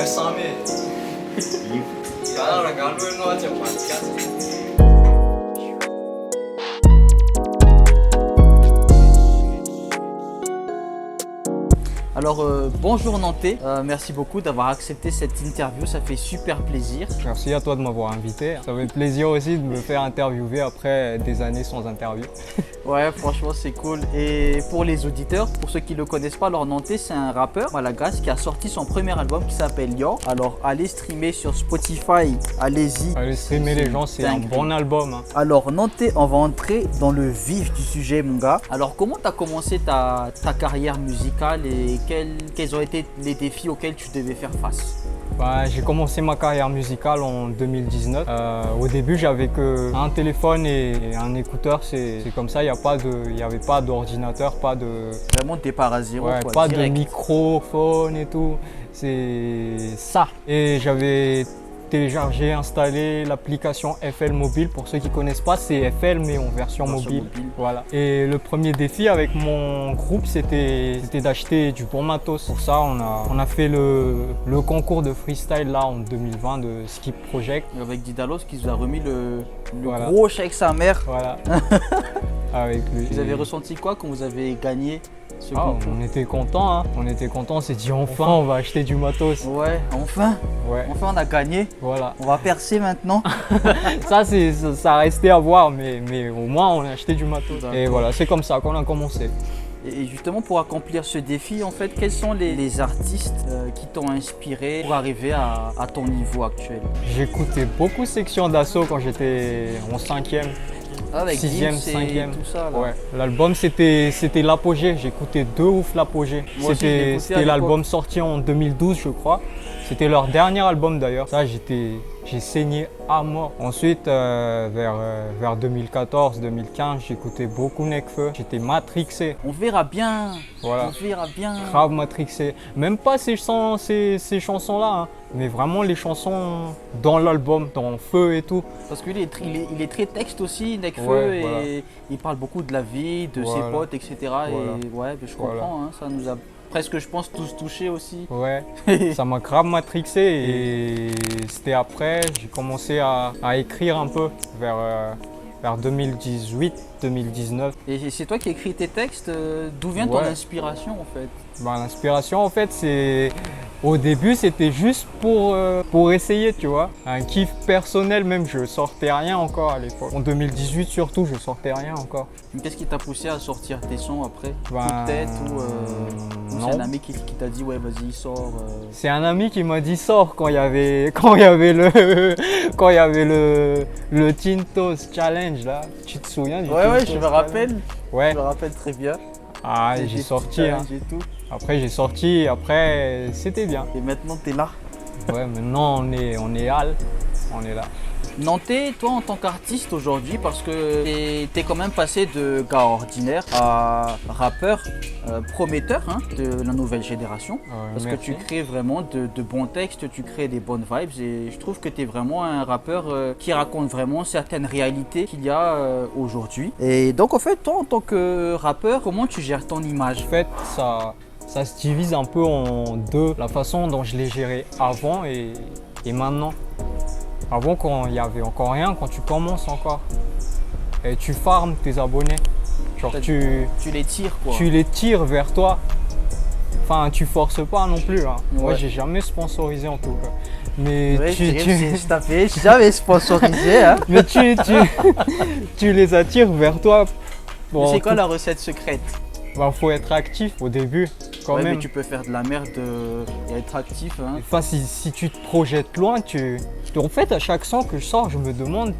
Bésame. Y ahora regalo en noche podcast. Alors bonjour Nantais, merci beaucoup d'avoir accepté cette interview, ça fait super plaisir. Merci à toi de m'avoir invité. Ça fait plaisir aussi de me faire interviewer après des années sans interview. Ouais, franchement c'est cool. Et pour les auditeurs, pour ceux qui ne le connaissent pas, alors Nantais c'est un rappeur malagasy qui a sorti son premier album qui s'appelle Yo. Alors allez streamer sur Spotify, allez-y. Allez streamer les gens, c'est un bon album. Hein. Alors Nantais, on va entrer dans le vif du sujet mon gars. Alors comment tu as commencé ta carrière musicale et quels ont été les défis auxquels tu devais faire face? J'ai commencé ma carrière musicale en 2019. Au début, j'avais qu'un téléphone et un écouteur. C'est comme ça, il n'y avait pas d'ordinateur, pas de... Vraiment départ à zéro, ouais, quoi, pas direct. de microphone et tout. C'est ça. Et j'avais téléchargé, installé l'application FL Mobile. Pour ceux qui ne connaissent pas, c'est FL mais en version mobile. Voilà. Et le premier défi avec mon groupe, c'était d'acheter du bon matos. Pour ça, on a fait le concours de freestyle là en 2020 de Skip Project. Avec Didalos qui vous a remis le Voilà. gros chèque sa mère. Voilà. Avec lui. Vous avez ressenti quoi quand vous avez gagné ce concours? On était contents, hein. On était contents, on s'est dit enfin on va acheter du matos. Ouais, enfin, Ouais. enfin on a gagné. Voilà. On va percer maintenant. Ça restait à voir, mais au moins on a acheté du matos. D'accord. Et voilà, c'est comme ça qu'on a commencé. Et justement pour accomplir ce défi, en fait, quels sont les artistes qui t'ont inspiré pour arriver à ton niveau actuel? J'écoutais beaucoup Section d'Assaut quand j'étais en 5e. Avec 6e, Gims et 5e. tout ça là. Ouais. L'album c'était l'apogée, j'écoutais de ouf l'apogée. Moi aussi, je l'écoutais à C'était l'époque. l'album sorti en 2012 je crois. C'était leur dernier album d'ailleurs. Ça j'ai saigné à mort. Ensuite vers 2014-2015 j'écoutais beaucoup Nekfeu. J'étais matrixé. On verra bien. Voilà. On verra bien. Grave matrixé. Même pas ces chansons là, hein, mais vraiment les chansons dans l'album, dans Feu et tout. Parce qu'il il est très texte aussi, Nekfeu, Ouais, et voilà. il parle beaucoup de la vie, de ses Voilà. potes, etc. Voilà. Et ouais, je comprends, Voilà. hein, ça nous a presque, je pense, tous touchés aussi. Ouais, ça m'a grave matrixé et c'était après, j'ai commencé à écrire un peu vers 2018-2019. Et c'est toi qui écris tes textes, d'où vient ton Ouais. inspiration en fait? L'inspiration en fait au début c'était juste pour essayer, tu vois. Un kiff personnel même, je sortais rien encore à l'époque. En 2018 surtout, je sortais rien encore. Mais qu'est-ce qui t'a poussé à sortir tes sons après? Coup Ben, de tête ou non. c'est un ami qui t'a dit ouais vas-y sors C'est un ami qui m'a dit sors quand il y avait le Tintos Challenge là. Tu te souviens du Ouais, Tintos je me Challenge? rappelle, Ouais. je me rappelle très bien. Ah, Des j'ai petits sorti. Hein. challenges et tout. Après j'ai sorti, après c'était bien. Et maintenant t'es là. Ouais, maintenant on est Al, on est là. Nantais, toi en tant qu'artiste aujourd'hui, parce que t'es quand même passé de gars ordinaire à rappeur prometteur hein, de la nouvelle génération. Parce Merci. que tu crées vraiment de bons textes, tu crées des bonnes vibes et je trouve que tu es vraiment un rappeur qui raconte vraiment certaines réalités qu'il y a aujourd'hui. Et donc en fait, toi en tant que rappeur, comment tu gères ton image? En fait, ça se divise un peu en deux, la façon dont je l'ai géré avant et maintenant. Avant, quand il n'y avait encore rien, quand tu commences encore, et tu farmes tes abonnés. Genre Tu les tires quoi. tu les tires vers toi. Enfin, tu forces pas non plus. Hein. Ouais. Moi, j'ai jamais sponsorisé en tout cas. Mais Ouais, tu je t'avais jamais sponsorisé. Hein. mais tu les attires vers toi. Mais Bon, c'est quoi la recette secrète? faut être actif au début, quand Ouais, même. mais tu peux faire de la merde et être actif. Hein. Enfin, si tu te projettes loin, en fait, à chaque son que je sors, je me demande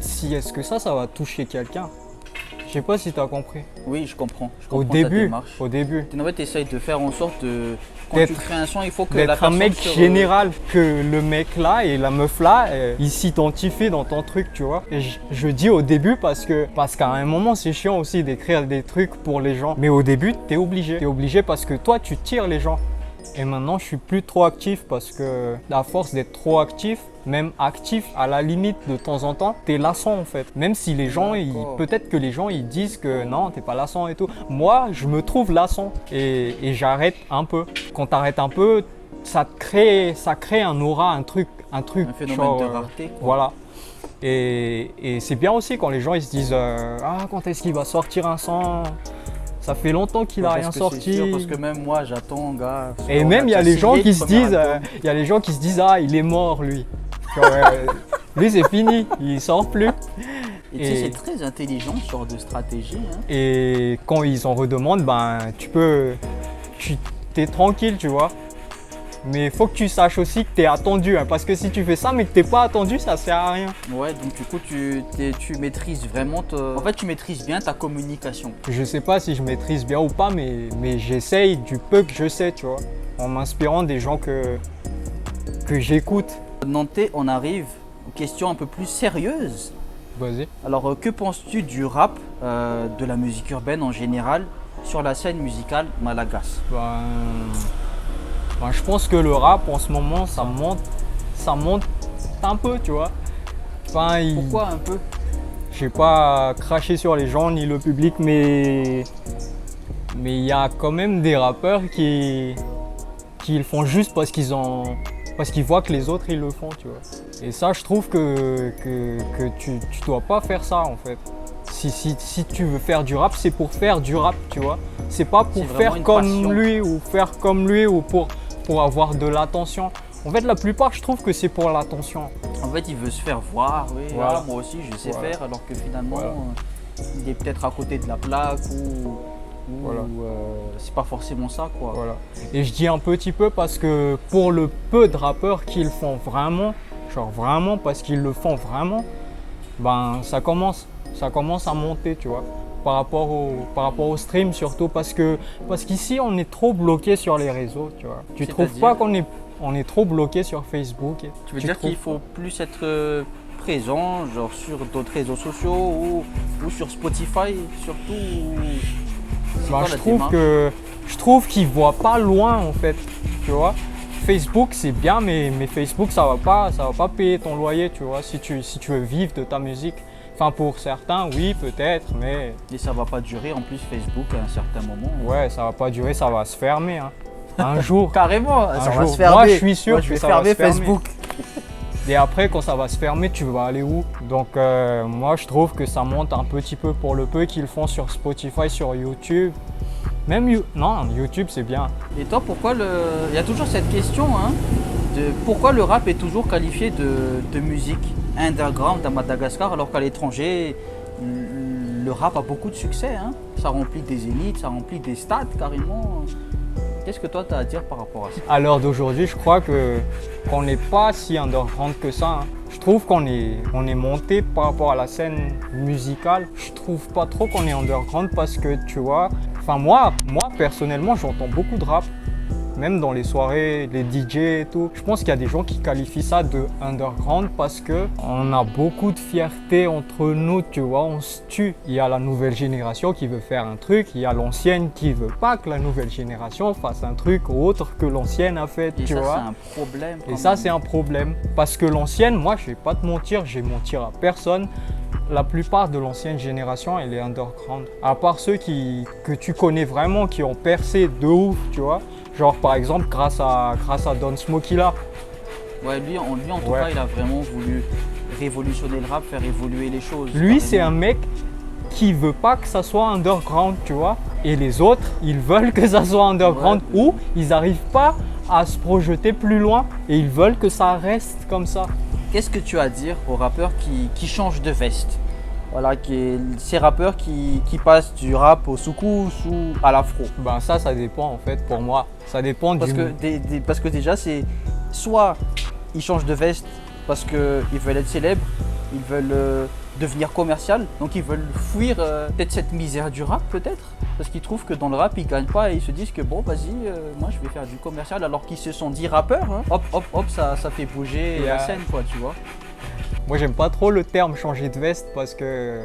si est-ce que ça va toucher quelqu'un. Je sais pas si tu as compris. Oui, je comprends. Je Au comprends ta début, démarche. au En fait, tu essayes de faire en sorte de. Quand D'être- tu crées un son, il faut que la d'être un personne mec se général, que le mec là et la meuf là, ils s'identifient dans ton truc, tu vois. Et je dis au début parce qu'à un moment, c'est chiant aussi d'écrire des trucs pour les gens. Mais au début, t'es obligé. T'es obligé parce que toi, tu tires les gens. Et maintenant, je suis plus trop actif parce que à force d'être trop actif, même actif, à la limite de temps en temps, t'es lassant en fait. Même si les gens, peut-être que les gens ils disent que non, t'es pas lassant et tout. Moi, je me trouve lassant et j'arrête un peu. Quand t'arrêtes un peu, ça crée un aura, un truc, Un phénomène genre, de rareté, quoi. voilà. Et c'est bien aussi quand les gens ils se disent ah, quand est-ce qu'il va sortir un son? Ça fait longtemps qu'il a Parce rien que c'est sorti. sûr, parce que même moi, j'attends, gars. Et On même a il y a déjà les gens signé qui le se premier disent, album. il y a les gens qui se disent ah, il est mort lui. Genre, lui c'est fini, il sort plus. Et tu sais, c'est très intelligent ce genre de stratégie. Hein. Et quand ils en redemandent, ben tu t'es tranquille, tu vois. Mais il faut que tu saches aussi que tu es attendu, hein, parce que si tu fais ça mais que tu n'es pas attendu, ça sert à rien. Ouais, donc du coup, tu maîtrises vraiment. En fait, tu maîtrises bien ta communication. Je sais pas si je maîtrise bien ou pas, mais j'essaye du peu que je sais, tu vois, en m'inspirant des gens que j'écoute. Nantais, on arrive aux questions un peu plus sérieuses. Vas-y. Alors, que penses-tu du rap, de la musique urbaine en général, sur la scène musicale malagasy? Ben, je pense que le rap en ce moment, ça monte un peu, tu vois. Enfin, Pourquoi un peu? j'ai pas craché sur les gens ni le public, mais il y a quand même des rappeurs qui le font juste parce qu'ils voient que les autres ils le font, tu vois. Et ça, je trouve que tu dois pas faire ça en fait. Si tu veux faire du rap, c'est pour faire du rap, tu vois. C'est pas pour C'est vraiment faire une comme passion. lui ou faire comme lui ou pour avoir de l'attention. En fait, la plupart, je trouve que c'est pour l'attention. En fait, il veut se faire voir. Oui, Voilà. ah, moi aussi, je sais Voilà. faire, alors que finalement, Voilà. il est peut-être à côté de la plaque ou Voilà. c'est pas forcément ça, quoi. Voilà. Et je dis un petit peu parce que pour le peu de rappeurs qui le font vraiment, genre vraiment parce qu'ils le font vraiment, ben ça commence à monter, tu vois. Par rapport au stream surtout parce qu'ici on est trop bloqué sur les réseaux, tu vois. Tu trouves C'est-à-dire pas qu'on est trop bloqué sur Facebook? Tu veux dire qu'il faut plus être présent, genre sur d'autres réseaux sociaux ou sur Spotify surtout c'est Ben, quoi la démarche? je trouve qu'ils voient pas loin en fait, tu vois. Facebook c'est bien mais Facebook ça va pas payer ton loyer, tu vois, si tu veux vivre de ta musique. Enfin pour certains oui peut-être, mais Et ça va pas durer en plus Facebook à un certain moment. ouais, ça va pas durer, ça va se fermer, hein. Un jour. Carrément, ça va jour. se fermer. Moi, je suis sûr Moi, je que vais ça va fermer se fermer. Facebook. Et après, quand ça va se fermer, tu vas aller où? Donc, moi, je trouve que ça monte un petit peu pour le peu qu'ils font sur Spotify, sur YouTube. Même non, YouTube, c'est bien. Et toi, pourquoi il y a toujours cette question, hein, de pourquoi le rap est toujours qualifié de musique underground à Madagascar, alors qu'à l'étranger, le rap a beaucoup de succès, hein. Ça remplit des zéniths, ça remplit des stades carrément. Qu'est-ce que toi, tu as à dire par rapport à ça? À l'heure d'aujourd'hui, je crois qu'on n'est pas si underground que ça, hein. Je trouve qu'on est monté par rapport à la scène musicale. Je trouve pas trop qu'on est underground parce que, tu vois, enfin moi personnellement, j'entends beaucoup de rap. Même dans les soirées, les DJ et tout. Je pense qu'il y a des gens qui qualifient ça de underground parce qu'on a beaucoup de fierté entre nous, tu vois, on se tue. Il y a la nouvelle génération qui veut faire un truc, il y a l'ancienne qui veut pas que la nouvelle génération fasse un truc autre que l'ancienne a fait, Et tu ça, vois. c'est un problème. Et ça, c'est un problème. Parce que l'ancienne, moi, je vais pas te mentir, je vais mentir à personne. La plupart de l'ancienne génération, elle est underground. À part ceux que tu connais vraiment, qui ont percé de ouf, tu vois. Genre, par exemple, grâce à Don Smokey là. Ouais, lui en tout Ouais. cas, il a vraiment voulu révolutionner le rap, faire évoluer les choses. Lui, c'est un carrément. mec qui veut pas que ça soit underground, tu vois. Et les autres, ils veulent que ça soit underground ou ils n'arrivent pas à se projeter plus loin et ils veulent que ça reste comme ça. Qu'est-ce que tu as à dire aux rappeurs qui changent de veste? Voilà, ces rappeurs qui passent du rap au soukous ou à l'afro. Ben ça dépend en fait pour moi. Ça dépend Parce du... parce que déjà, c'est soit ils changent de veste parce qu'ils veulent être célèbres, ils veulent devenir commercial, donc ils veulent fuir peut-être cette misère du rap peut-être, parce qu'ils trouvent que dans le rap ils gagnent pas et ils se disent que bon vas-y, moi je vais faire du commercial alors qu'ils se sont dit rappeurs, hein. Hop hop hop, ça fait bouger la scène quoi, tu vois. Moi j'aime pas trop le terme changer de veste parce que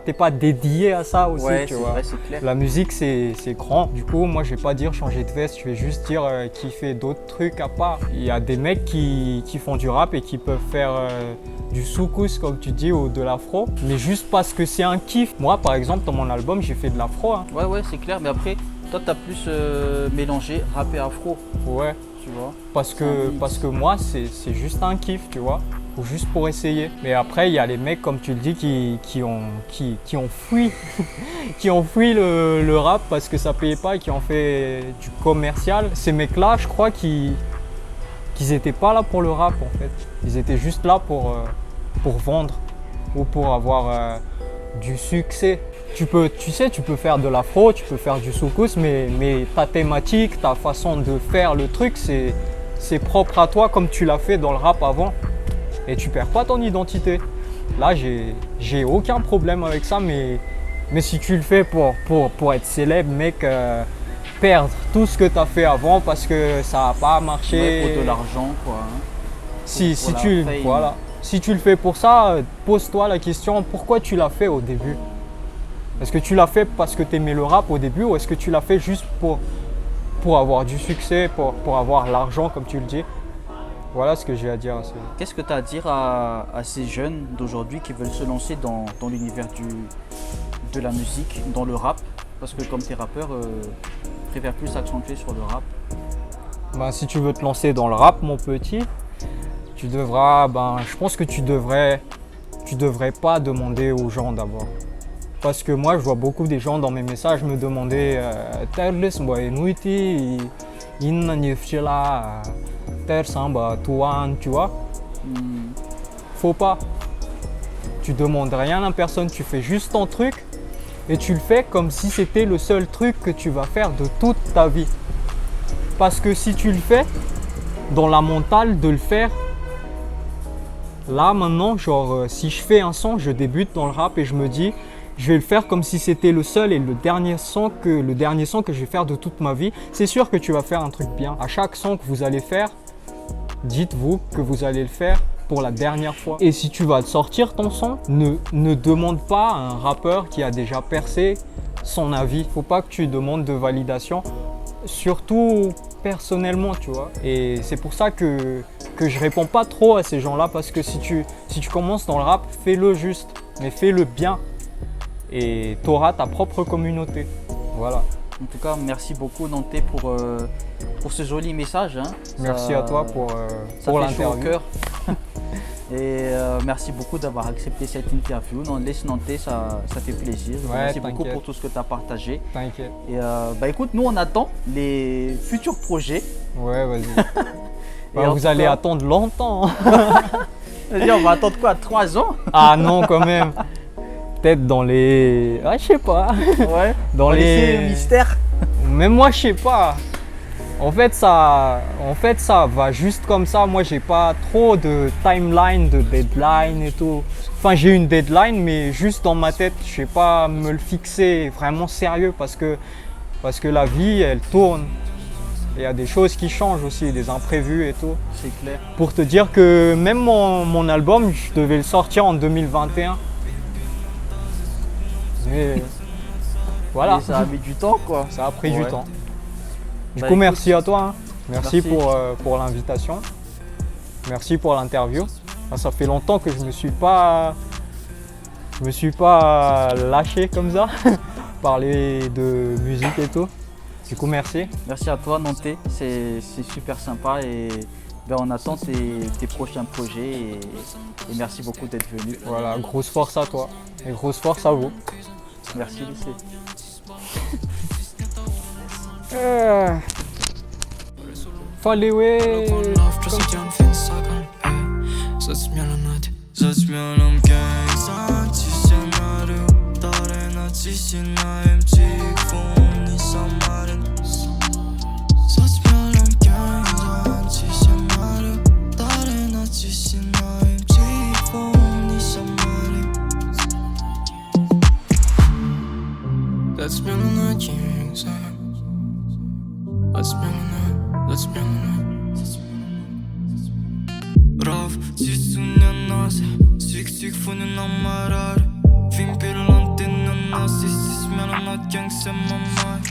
t'es pas dédié à ça aussi, Ouais, tu c'est vois. vrai, c'est clair. La musique c'est grand. Du coup moi je vais pas dire changer de veste, je vais juste dire qu'il fait d'autres trucs à part. Il y a des mecs qui font du rap et qui peuvent faire du soukous comme tu dis ou de l'afro, mais juste parce que c'est un kiff. Moi par exemple dans mon album j'ai fait de l'afro, hein. Ouais, c'est clair, mais après, Toi, tu as plus mélangé rap et afro, Ouais, tu vois. parce C'est un que, mix. parce que moi, c'est juste un kiff, tu vois. Ou juste pour essayer. Mais après, il y a les mecs, comme tu le dis, qui ont fui, qui ont fui le rap parce que ça payait pas et qui ont fait du commercial. Ces mecs-là, je crois qu'ils étaient pas là pour le rap, en fait. Ils étaient juste là pour vendre ou pour avoir du succès. Tu peux faire de l'afro, tu peux faire du soukous, mais ta thématique, ta façon de faire le truc, c'est propre à toi comme tu l'as fait dans le rap avant. Et tu perds pas ton identité. Là, j'ai aucun problème avec ça, mais si tu le fais pour être célèbre, mec, perdre tout ce que tu as fait avant parce que ça n'a pas marché. Ouais, pour de l'argent, quoi. Hein. Si pour la tu, fame. voilà. Si tu le fais pour ça, pose-toi la question, pourquoi tu l'as fait au début? Est-ce que tu l'as fait parce que tu aimais le rap au début ou est-ce que tu l'as fait juste pour avoir du succès, pour avoir l'argent comme tu le dis? Voilà ce que j'ai à dire. Qu'est-ce que tu as à dire à ces jeunes d'aujourd'hui qui veulent se lancer dans l'univers de la musique, dans le rap? Parce que comme tu es rappeur, préfère plus s'accentuer sur le rap. Ben, si tu veux te lancer dans le rap, mon petit, tu devras, je pense que tu devrais pas demander aux gens d'abord. Parce que moi, je vois beaucoup des gens dans mes messages me demander tu vois. Faut pas. Tu demandes rien à personne, tu fais juste ton truc et tu le fais comme si c'était le seul truc que tu vas faire de toute ta vie. Parce que si tu le fais dans la mentale de le faire, là maintenant, genre si je fais un son, je débute dans le rap et je me dis je vais le faire comme si c'était le seul et le dernier son que je vais faire de toute ma vie. C'est sûr que tu vas faire un truc bien. À chaque son que vous allez faire, dites-vous que vous allez le faire pour la dernière fois. Et si tu vas sortir ton son, ne demande pas à un rappeur qui a déjà percé son avis. Faut pas que tu demandes de validation, surtout personnellement, tu vois. Et c'est pour ça que je réponds pas trop à ces gens-là parce que si tu commences dans le rap, fais-le juste, mais fais-le bien. Et tu auras ta propre communauté. Voilà. En tout cas, merci beaucoup Nanté pour ce joli message. Hein. Merci à toi pour ça fait chaud au l'interview. cœur. Et merci beaucoup d'avoir accepté cette interview. Laisse Nanté, ça fait plaisir. Ouais, merci beaucoup t'inquiète. pour tout ce que tu as partagé. T'inquiète. Et écoute, nous on attend les futurs projets. Ouais, vas-y. Et en vous tout allez cas- attendre longtemps. Vas-y, on va attendre quoi? 3 ans? Ah non, quand même. Peut-être dans les... Ah, je sais pas. Ouais. Dans On va laisser le les... mystère. Même moi, je sais pas. En fait, ça va juste comme ça. Moi, j'ai pas trop de timeline, de deadline et tout. Enfin, j'ai une deadline, mais juste dans ma tête, je sais pas me le fixer vraiment sérieux parce que la vie, elle tourne. Il y a des choses qui changent aussi, des imprévus et tout. C'est clair. Pour te dire que même mon album, je devais le sortir en 2021. Mais voilà, Et ça a mis du temps quoi. ça a pris Ouais. du temps. Du Bah, coup, écoute, merci à toi. Hein. Merci, merci. pour l'invitation. Merci pour l'interview. Ça fait longtemps que je me suis pas lâché comme ça, parler de musique et tout. Du coup, merci. Merci à toi Nanté, c'est super sympa et on attend tes prochains projets et merci beaucoup d'être venu. Voilà, grosse force à toi et grosse force à vous. Merci Lycée. Fallait ouais. Zaćmianom gang 지신 하루 달에나 지신 나의 지금 네 사말은 zaćmianom gang 지신 하루 달에나 지신 나의 지금 네 사말은 zaćmianom gang zaćmianom Raf, 지수는 나세 Sik funin amarar Fin pirlantin na nasi Sismianom na gang se mamay